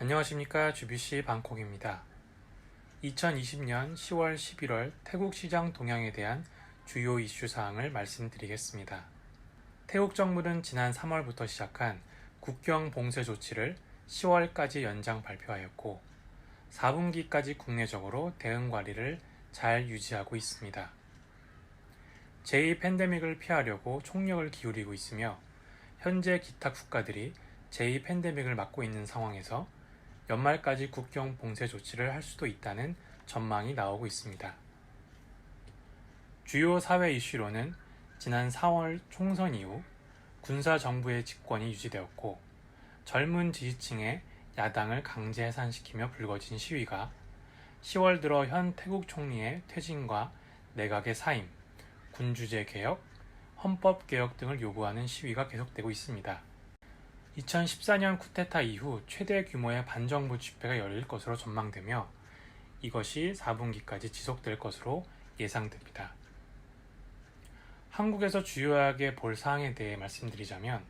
안녕하십니까. 주비씨 방콕입니다. 2020년 10월 11월 태국 시장 동향에 대한 주요 이슈 사항을 말씀드리겠습니다. 태국 정부는 지난 3월부터 시작한 국경 봉쇄 조치를 10월까지 연장 발표하였고 4분기까지 국내적으로 대응 관리를 잘 유지하고 있습니다. 제2 팬데믹을 피하려고 총력을 기울이고 있으며 현재 기타 국가들이 제2 팬데믹을 막고 있는 상황에서 연말까지 국경 봉쇄 조치를 할 수도 있다는 전망이 나오고 있습니다. 주요 사회 이슈로는 지난 4월 총선 이후 군사 정부의 집권이 유지되었고 젊은 지지층의 야당을 강제 해산시키며 불거진 시위가 10월 들어 현 태국 총리의 퇴진과 내각의 사임, 군주제 개혁, 헌법 개혁 등을 요구하는 시위가 계속되고 있습니다. 2014년 쿠데타 이후 최대 규모의 반정부 집회가 열릴 것으로 전망되며 이것이 4분기까지 지속될 것으로 예상됩니다. 한국에서 주요하게 볼 사항에 대해 말씀드리자면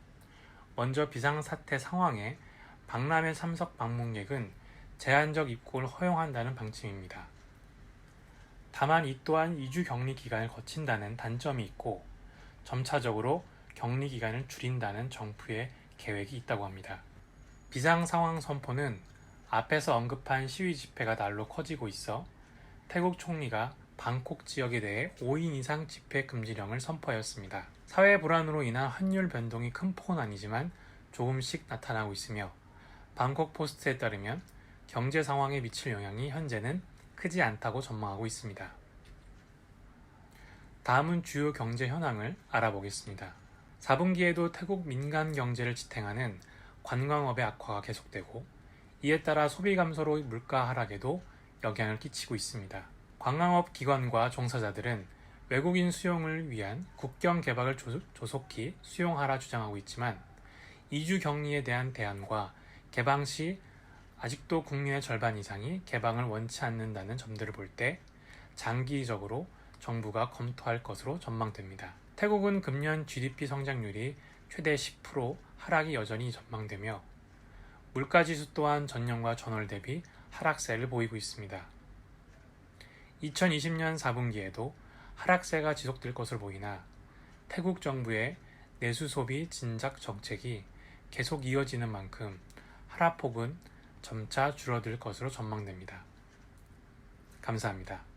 먼저 비상사태 상황에 박람회 참석 방문객은 제한적 입국을 허용한다는 방침입니다. 다만 이 또한 2주 격리 기간을 거친다는 단점이 있고 점차적으로 격리 기간을 줄인다는 정부의 계획이 있다고 합니다. 비상상황 선포는 앞에서 언급한 시위 집회가 날로 커지고 있어 태국 총리가 방콕 지역에 대해 5인 이상 집회 금지령을 선포하였습니다. 사회 불안으로 인한 환율 변동이 큰 폭은 아니지만 조금씩 나타나고 있으며 방콕 포스트에 따르면 경제 상황에 미칠 영향이 현재는 크지 않다고 전망하고 있습니다. 다음은 주요 경제 현황을 알아보겠습니다. 4분기에도 태국 민간 경제를 지탱하는 관광업의 악화가 계속되고 이에 따라 소비 감소로 물가 하락에도 영향을 끼치고 있습니다. 관광업 기관과 종사자들은 외국인 수용을 위한 국경 개방을 조속히 수용하라 주장하고 있지만 2주 격리에 대한 대안과 개방 시 아직도 국민의 절반 이상이 개방을 원치 않는다는 점들을 볼 때 장기적으로 정부가 검토할 것으로 전망됩니다. 태국은 금년 GDP 성장률이 최대 10% 하락이 여전히 전망되며 물가지수 또한 전년과 전월 대비 하락세를 보이고 있습니다. 2020년 4분기에도 하락세가 지속될 것으로 보이나 태국 정부의 내수 소비 진작 정책이 계속 이어지는 만큼 하락폭은 점차 줄어들 것으로 전망됩니다. 감사합니다.